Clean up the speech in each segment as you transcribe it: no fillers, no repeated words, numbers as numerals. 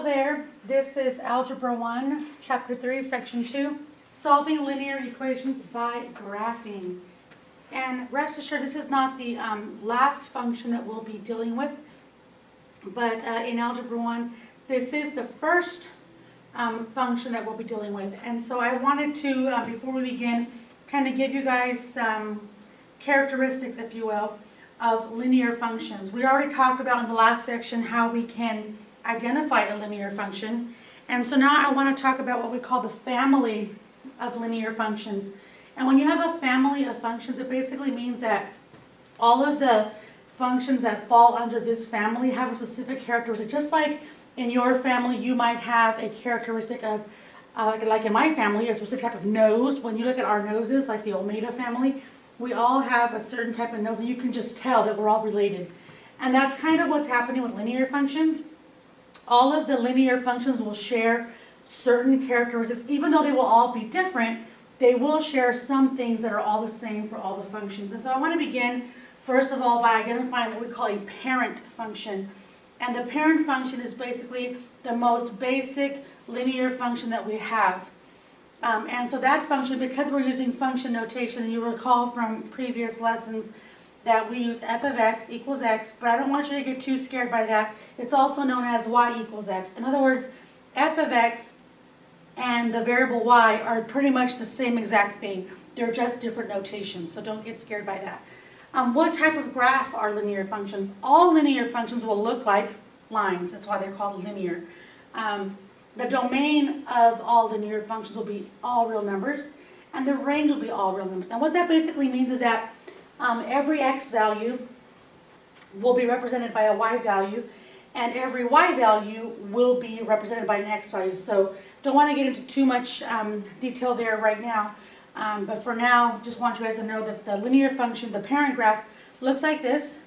Hello there, this is Algebra 1, Chapter 3, Section 2, Solving Linear Equations by Graphing. And rest assured, this is not the last function that we'll be dealing with, but in Algebra 1, this is the first function that we'll be dealing with. And so I wanted to, before we begin, kind of give you guys some characteristics, if you will, of linear functions. We already talked about in the last section how we can identify a linear function. And so now I want to talk about what we call the family of linear functions. And when you have a family of functions, it basically means that all of the functions that fall under this family have a specific characteristic. Just like in your family, you might have a characteristic of, like in my family, a specific type of nose. When you look at our noses, like the Olmeda family, we all have a certain type of nose, and you can just tell that we're all related. And that's kind of what's happening with linear functions. All of the linear functions will share certain characteristics. Even though they will all be different, they will share some things that are all the same for all the functions. And so I want to begin, first of all, by identifying what we call a parent function. And the parent function is basically the most basic linear function that we have. And so that function, because we're using function notation, and you recall from previous lessons that we use f of x equals x, but I don't want you to get too scared by that. It's also known as y equals x. In other words, f of x and the variable y are pretty much the same exact thing. They're just different notations, so don't get scared by that. What type of graph are linear functions? All linear functions will look like lines. That's why they're called linear. The domain of all linear functions will be all real numbers, and the range will be all real numbers. And what that basically means is that every x value will be represented by a y value, and every y value will be represented by an x value. So don't want to get into too much detail there right now, but for now, just want you guys to know that the linear function, the parent graph, looks like this,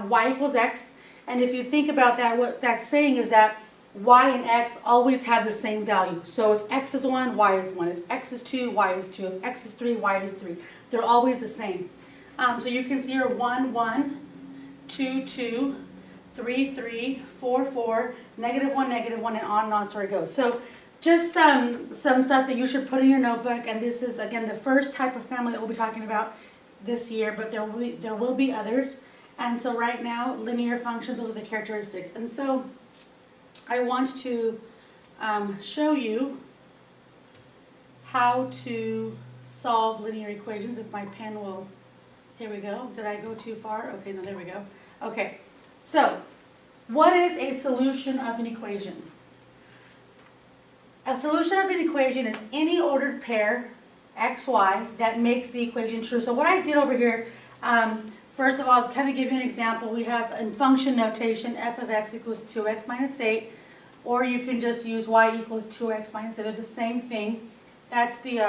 y equals x. And if you think about that, what that's saying is that y and x always have the same value. So if x is 1, y is 1. If x is 2, y is 2. If x is 3, y is 3. They're always the same. So you can see here 1, 1, 2, 2, 3, 3, 4, 4, -1, -1, and on so it goes. So just some stuff that you should put in your notebook, and this is, again, the first type of family that we'll be talking about this year, but there will be others. And so right now, linear functions, those are the characteristics. And so I want to show you how to solve linear equations. If my pen will, here we go. Did I go too far? Okay, no, there we go. Okay, so what is a solution of an equation? A solution of an equation is any ordered pair, x, y, that makes the equation true. So what I did over here, first of all, is kind of give you an example. We have in function notation, f of x equals 2x minus 8, or you can just use y equals 2x minus 8. They're the same thing. That's the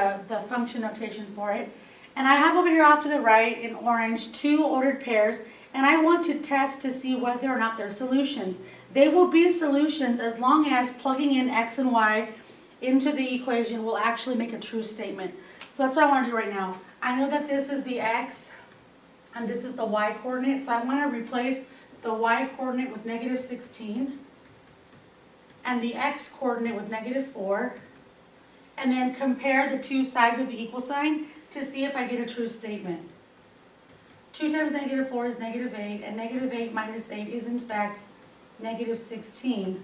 function notation for it. And I have over here off to the right in orange 2 ordered pairs, and I want to test to see whether or not they're solutions. They will be solutions as long as plugging in x and y into the equation will actually make a true statement. So that's what I want to do right now. I know that this is the x and this is the y coordinate, so I want to replace the y coordinate with -16 and the x coordinate with -4, and then compare the two sides of the equal sign to see if I get a true statement. 2 times -4 is -8, and -8 minus 8 is in fact -16.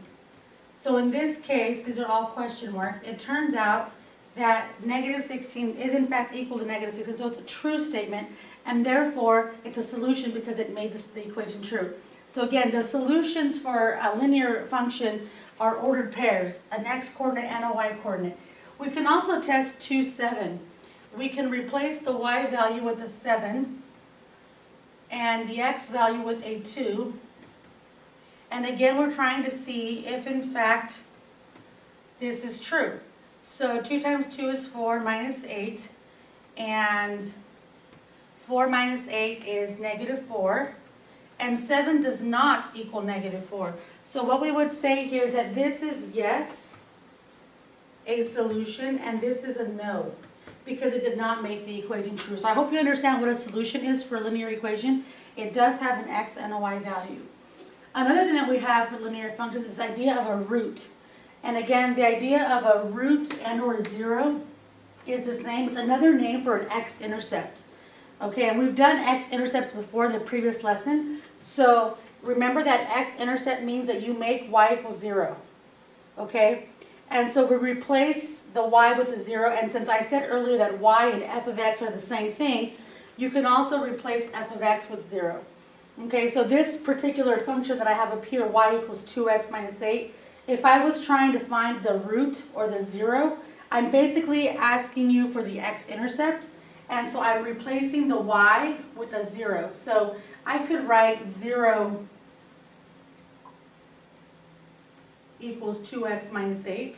So in this case, these are all question marks. It turns out that -16 is in fact equal to -16, so it's a true statement, and therefore it's a solution because it made the equation true. So again, the solutions for a linear function are ordered pairs, an x coordinate and a y coordinate. We can also test 2, 7. We can replace the y value with a 7 and the x value with a 2. And again, we're trying to see if in fact this is true. So 2 times 2 is 4 minus 8, and 4 minus 8 is -4, and 7 does not equal -4. So what we would say here is that this is yes, a solution, and this is a no, because it did not make the equation true. So I hope you understand what a solution is for a linear equation. It does have an x and a y value. Another thing that we have for linear functions is this idea of a root. And again, the idea of a root and or zero is the same. It's another name for an x-intercept. Okay, and we've done x-intercepts before in the previous lesson. So remember that x-intercept means that you make y equals 0. Okay, and so we replace the y with the 0. And since I said earlier that y and f of x are the same thing, you can also replace f of x with 0. Okay, so this particular function that I have up here, y equals 2x minus 8, if I was trying to find the root or the 0, I'm basically asking you for the x-intercept, and so I'm replacing the y with a 0. So I could write 0 equals 2x minus 8,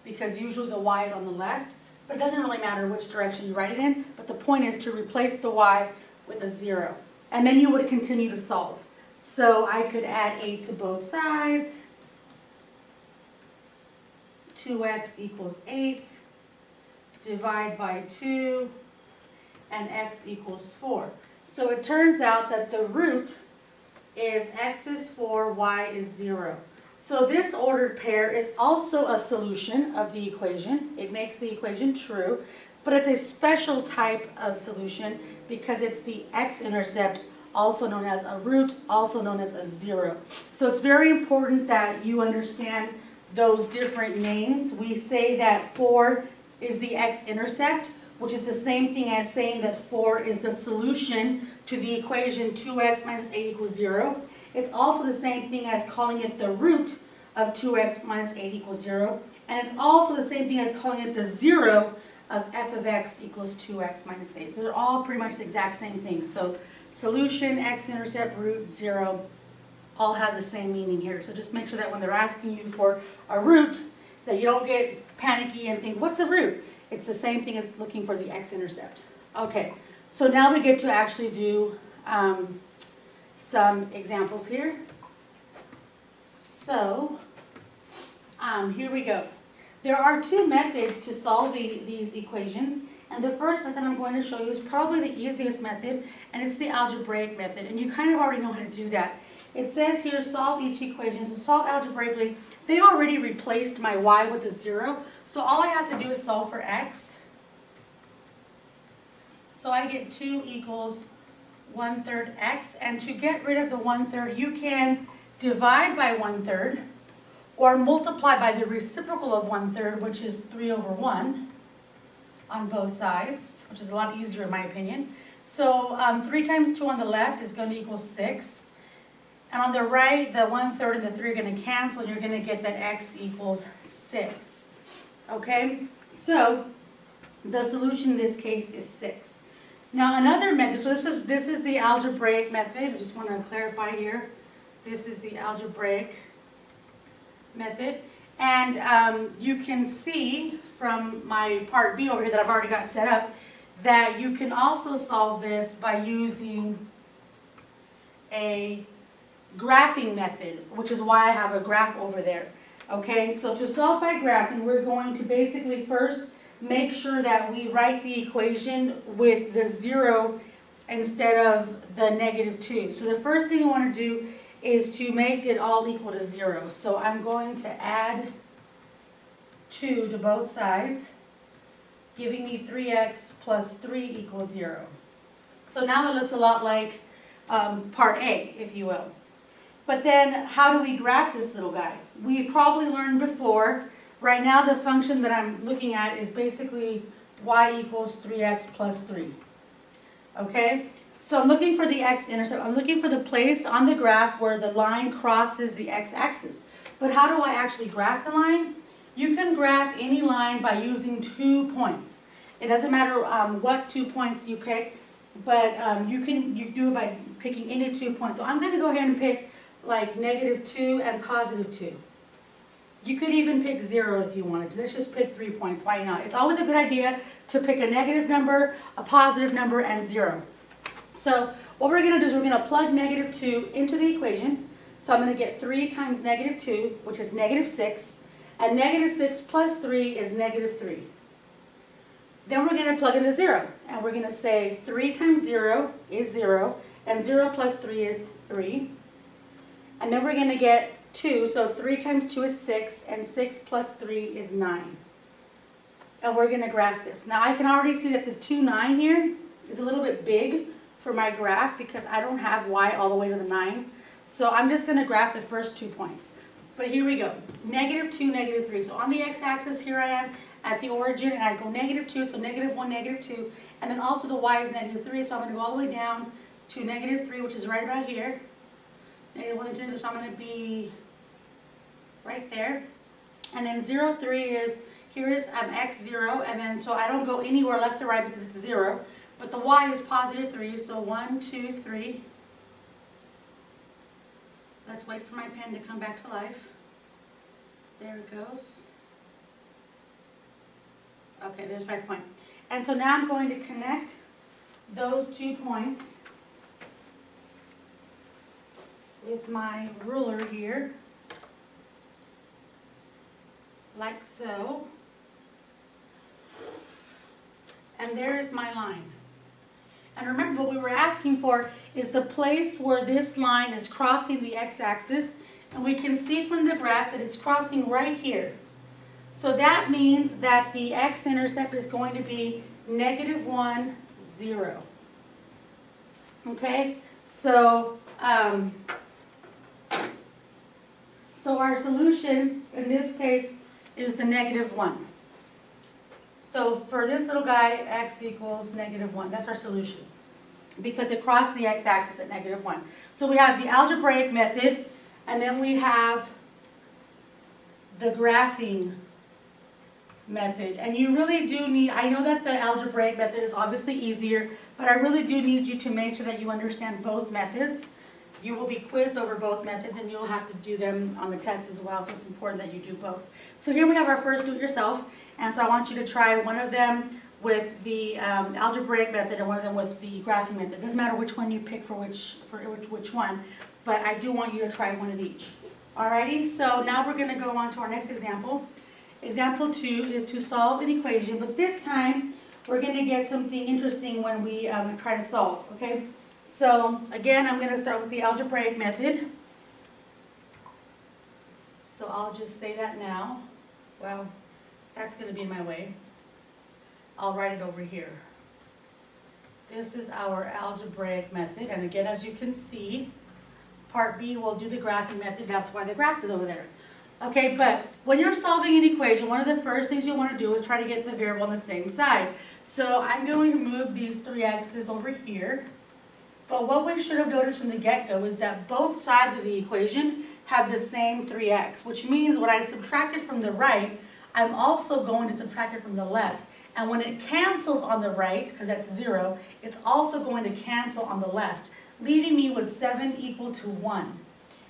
because usually the y is on the left, but it doesn't really matter which direction you write it in, but the point is to replace the y with a 0. And then you would continue to solve. So I could add 8 to both sides. 2x equals 8. Divide by 2. And x equals 4. So it turns out that the root is x is 4, y is 0. So this ordered pair is also a solution of the equation. It makes the equation true. But it's a special type of solution because it's the x-intercept, also known as a root, also known as a 0. So it's very important that you understand those different names. We say that 4 is the x-intercept, which is the same thing as saying that 4 is the solution to the equation 2x minus 8 equals 0. It's also the same thing as calling it the root of 2x minus 8 equals 0. And it's also the same thing as calling it the 0 of f of x equals 2x minus 8. They're all pretty much the exact same thing. So solution, x-intercept, root, 0, all have the same meaning here. So just make sure that when they're asking you for a root, that you don't get panicky and think, what's a root? It's the same thing as looking for the x-intercept. Okay, so now we get to actually do some examples here. So here we go. There are two methods to solving these equations, and the first method I'm going to show you is probably the easiest method, and it's the algebraic method, and you kind of already know how to do that. It says here, solve each equation. So solve algebraically. They already replaced my y with a 0, so all I have to do is solve for x. So I get 2 equals 1/3 x, and to get rid of the 1/3, you can divide by 1/3, or multiply by the reciprocal of 1/3, which is 3 over 1 on both sides, which is a lot easier in my opinion. So 3 times 2 on the left is going to equal 6. And on the right, the 1/3 and the 3 are going to cancel, and you're going to get that x equals 6. Okay? So the solution in this case is 6. Now another method, so this is the algebraic method. I just want to clarify here. This is the algebraic method. And you can see from my part B over here that I've already got set up that you can also solve this by using a graphing method, which is why I have a graph over there. Okay, so to solve by graphing, we're going to basically first make sure that we write the equation with the 0 instead of the -2. So the first thing you want to do is to make it all equal to 0. So I'm going to add 2 to both sides, giving me 3x plus 3 equals 0. So now it looks a lot like part A, if you will. But then how do we graph this little guy? We probably learned before. Right now the function that I'm looking at is basically y equals 3x plus 3. Okay? So I'm looking for the x-intercept. I'm looking for the place on the graph where the line crosses the x-axis. But how do I actually graph the line? You can graph any line by using 2 points. It doesn't matter what 2 points you pick, but you do it by picking any 2 points. So I'm going to go ahead and pick like -2 and +2. You could even pick 0 if you wanted to. Let's just pick 3 points. Why not? It's always a good idea to pick a negative number, a positive number, and 0. So what we're going to do is we're going to plug -2 into the equation. So I'm going to get 3 times -2, which is -6. And -6 plus 3 is -3. Then we're going to plug in the 0. And we're going to say 3 times 0 is 0. And 0 plus 3 is 3. And then we're going to get 2. So 3 times 2 is 6, and 6 plus 3 is 9. And we're going to graph this. Now I can already see that the 2, 9 here is a little bit big for my graph because I don't have y all the way to the 9. So I'm just going to graph the first 2 points. But here we go. -2, -3. So on the x-axis, here I am at the origin, and I go -2, so -1, -2. And then also the y is -3, so I'm going to go all the way down to -3, which is right about here. -1, so I'm going to be right there. And then 0, 3 is, here is x0, and then so I don't go anywhere left to right because it's 0. But the y is +3, so 1, 2, 3. Let's wait for my pen to come back to life. There it goes. Okay, there's my point. And so now I'm going to connect those 2 points with my ruler here, like so. And there's my line. And remember, what we were asking for is the place where this line is crossing the x-axis, and we can see from the graph that it's crossing right here. So that means that the x-intercept is going to be -1, 0. Okay, so our solution in this case is the -1. So for this little guy, x equals -1. That's our solution, because it crossed the x-axis at -1. So we have the algebraic method, and then we have the graphing method. And you really do need, I know that the algebraic method is obviously easier, but I really do need you to make sure that you understand both methods. You will be quizzed over both methods, and you'll have to do them on the test as well, so it's important that you do both. So here we have our first do-it-yourself, and so I want you to try one of them with the algebraic method and one of them with the graphing method. It doesn't matter which one you pick for which one, but I do want you to try one of each. Alrighty, so now we're going to go on to our next example. Example 2 is to solve an equation, but this time we're going to get something interesting when we try to solve, okay? So again, I'm going to start with the algebraic method. So I'll just say that now. Well, that's going to be in my way. I'll write it over here. This is our algebraic method, and again, as you can see, part B will do the graphing method. That's why the graph is over there. Okay, but when you're solving an equation, one of the first things you want to do is try to get the variable on the same side. So I'm going to move these 3 x's over here. But what we should have noticed from the get-go is that both sides of the equation have the same 3x, which means when I subtract it from the right, I'm also going to subtract it from the left. And when it cancels on the right, because that's 0, it's also going to cancel on the left, leaving me with 7 equal to 1.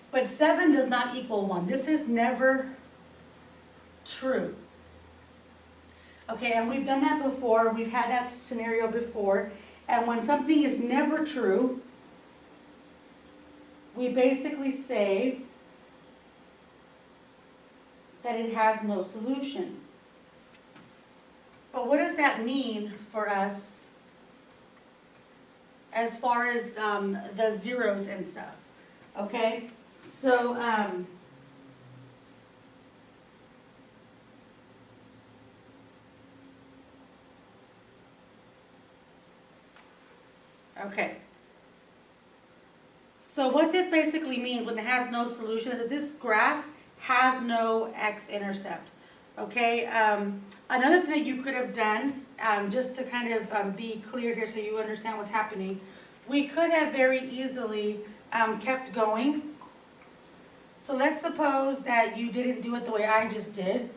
But 7 does not equal 1. This is never true. Okay, and we've done that before. We've had that scenario before. And when something is never true, we basically say that it has no solution. But what does that mean for us as far as the zeros and stuff? Okay, so okay. So what this basically means when it has no solution is that this graph has no x-intercept. Okay, another thing that you could have done, just to kind of be clear here so you understand what's happening, we could have very easily kept going. So let's suppose that you didn't do it the way I just did.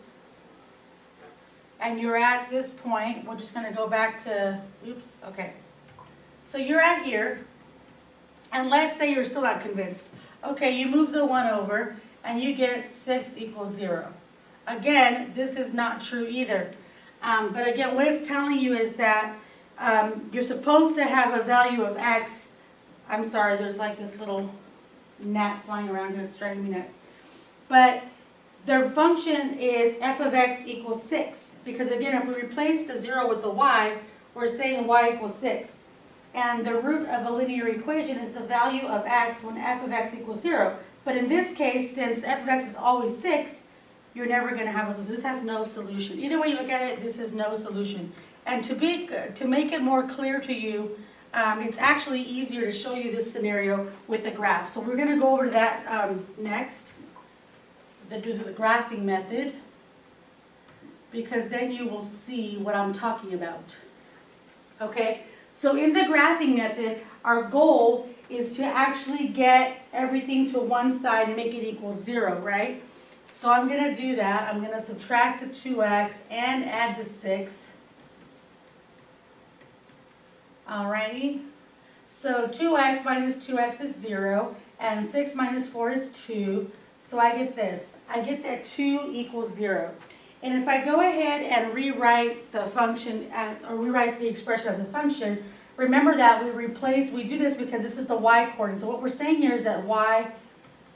And you're at this point, we're just going to go back to, oops, okay. So you're at here, and let's say you're still not convinced. Okay, you move the 1 over, and you get 6 equals 0. Again, this is not true either. But again, what it's telling you is that you're supposed to have a value of x. I'm sorry, there's like this little gnat flying around here. It's driving me nuts. But their function is f of x equals 6. Because again, if we replace the 0 with the y, we're saying y equals 6. And the root of a linear equation is the value of x when f of x equals 0. But in this case, since f of x is always 6, you're never going to have a solution. This has no solution. Either way you look at it, this is no solution. And to make it more clear to you, it's actually easier to show you this scenario with a graph. So we're going to go over to that next, do the graphing method, because then you will see what I'm talking about. Okay, so in the graphing method, our goal is to actually get everything to one side and make it equal 0, right? So I'm going to do that. I'm going to subtract the 2x and add the 6. Alrighty. So 2x minus 2x is 0, and 6 minus 4 is 2. So I get this. I get that 2 equals 0. And if I go ahead and rewrite the function, or rewrite the expression as a function, remember that we do this because this is the y coordinate. So what we're saying here is that y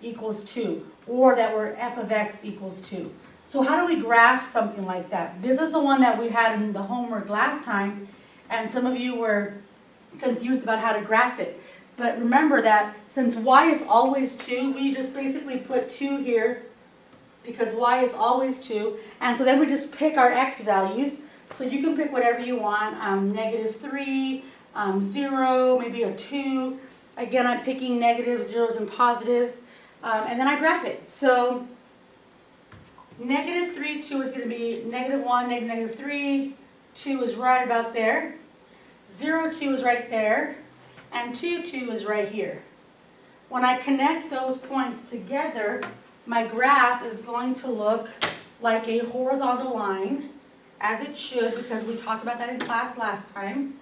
equals 2, or that we're f of x equals 2. So how do we graph something like that? This is the one that we had in the homework last time, and some of you were confused about how to graph it. But remember that since y is always 2, we just basically put 2 here because y is always 2, and so then we just pick our x values. So you can pick whatever you want, -3, 0, maybe a 2. Again, I'm picking negatives, zeros, and positives, and then I graph it. So -3, 2 is going to be -1, -3, 2 is right about there, 0, 2 is right there, and 2, 2 is right here. When I connect those points together, my graph is going to look like a horizontal line, as it should, because we talked about that in class last time.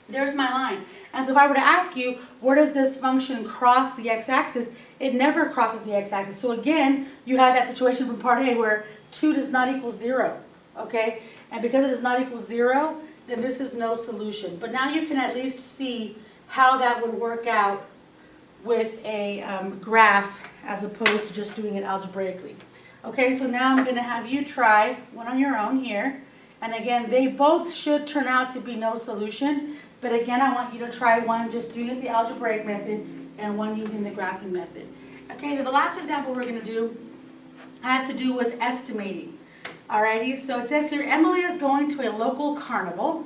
There's my line. And so if I were to ask you, where does this function cross the x-axis? It never crosses the x-axis. So again, you have that situation from part A where 2 does not equal 0, okay? And because it does not equal 0, then this is no solution. But now you can at least see how that would work out with a graph as opposed to just doing it algebraically. Okay, so now I'm going to have you try one on your own here. And again, they both should turn out to be no solution. But again, I want you to try one just doing it the algebraic method and one using the graphing method. Okay, the last example we're going to do has to do with estimating. Alrighty, so it says here, Emily is going to a local carnival.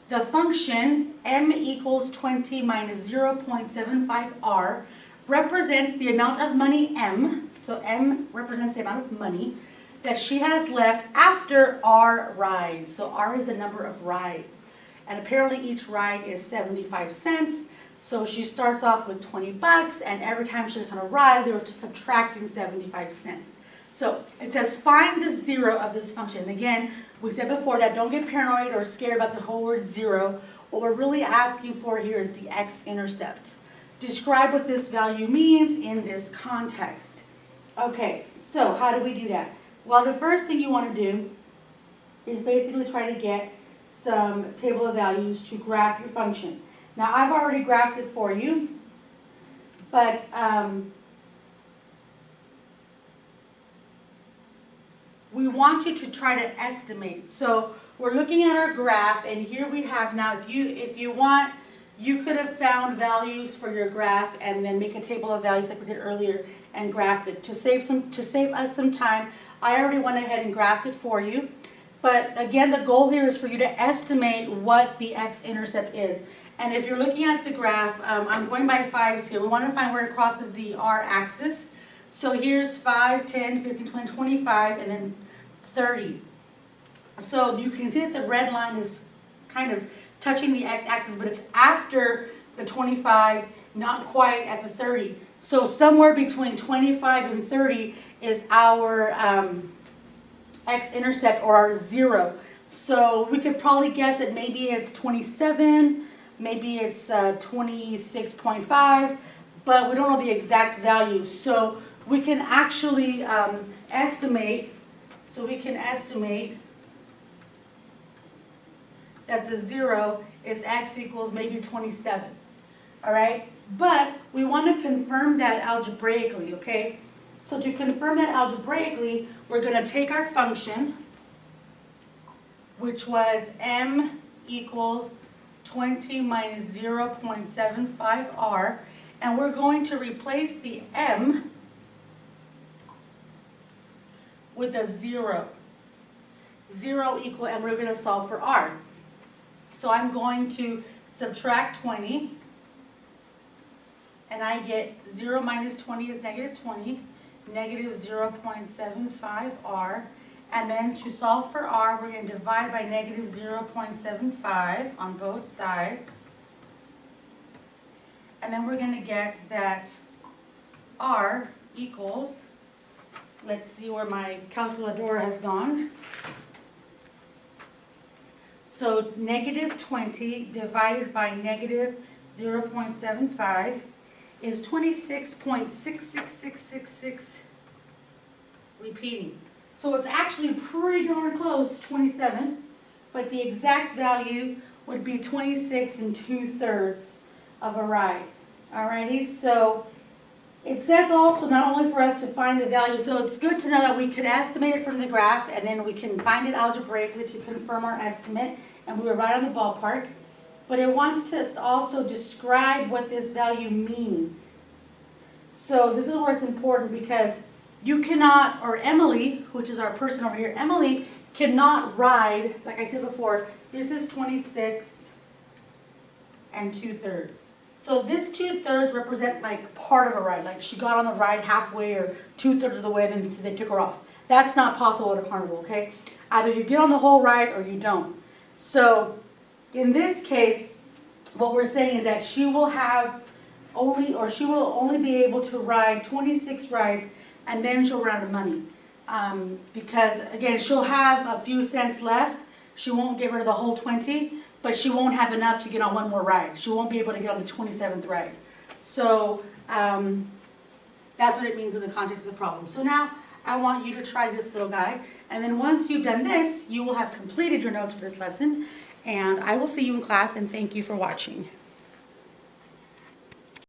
The function m equals 20 minus 0.75r represents the amount of money m, so m represents the amount of money that she has left after r rides. So r is the number of rides. And apparently each ride is 75 cents. So she starts off with 20 bucks, and every time she gets on a ride, they're subtracting 75 cents. So it says find the 0 of this function. And again, we said before that don't get paranoid or scared about the whole word 0. What we're really asking for here is the x-intercept. Describe what this value means in this context. Okay, so how do we do that? Well, the first thing you want to do is basically try to get some table of values to graph your function. Now, I've already graphed it for you, but we want you to try to estimate. So we're looking at our graph, and here we have now, if you want, you could have found values for your graph and then make a table of values like we did earlier and graphed it. To save us some time, I already went ahead and graphed it for you. But again, the goal here is for you to estimate what the x-intercept is. And if you're looking at the graph, I'm going by 5s here. We want to find where it crosses the r-axis. So here's 5, 10, 15, 20, 25, and then 30. So you can see that the red line is kind of touching the x-axis, but it's after the 25, not quite at the 30. So somewhere between 25 and 30 is our x-intercept, or our 0. So we could probably guess that maybe it's 27, maybe it's 26.5, but we don't know the exact value. So we can actually estimate that the 0 is x equals maybe 27. All right? But we want to confirm that algebraically, okay? So to confirm that algebraically, we're going to take our function, which was m equals 20 minus 0.75r, And we're going to replace the m with a 0. 0 equal, and we're going to solve for r. So I'm going to subtract 20, and I get 0 minus 20 is negative 20, negative 0.75r. And then to solve for r, we're going to divide by negative 0.75 on both sides. And then we're going to get that r equals, let's see where my calculator has gone. So negative 20 divided by negative 0.75 is 26.66666, repeating. So it's actually pretty darn close to 27, but the exact value would be 26 2/3 of a ride. Alrighty, so it says also not only for us to find the value, so it's good to know that we could estimate it from the graph, and then we can find it algebraically to confirm our estimate, and we were right on the ballpark. But it wants us to also describe what this value means. So this is where it's important, because you cannot, or Emily, which is our person over here, Emily cannot ride, like I said before, this is 26 2/3. So this 2/3 represent like part of a ride, like she got on the ride halfway or 2/3 of the way, then they took her off. That's not possible at a carnival, okay? Either you get on the whole ride or you don't. So in this case, what we're saying is that she will only be able to ride 26 rides, and then she'll run out of money. Because again, she'll have a few cents left. She won't get rid of the whole 20, but she won't have enough to get on one more ride. She won't be able to get on the 27th ride. So that's what it means in the context of the problem. So now I want you to try this little guy, and then once you've done this, you will have completed your notes for this lesson, and I will see you in class, and thank you for watching.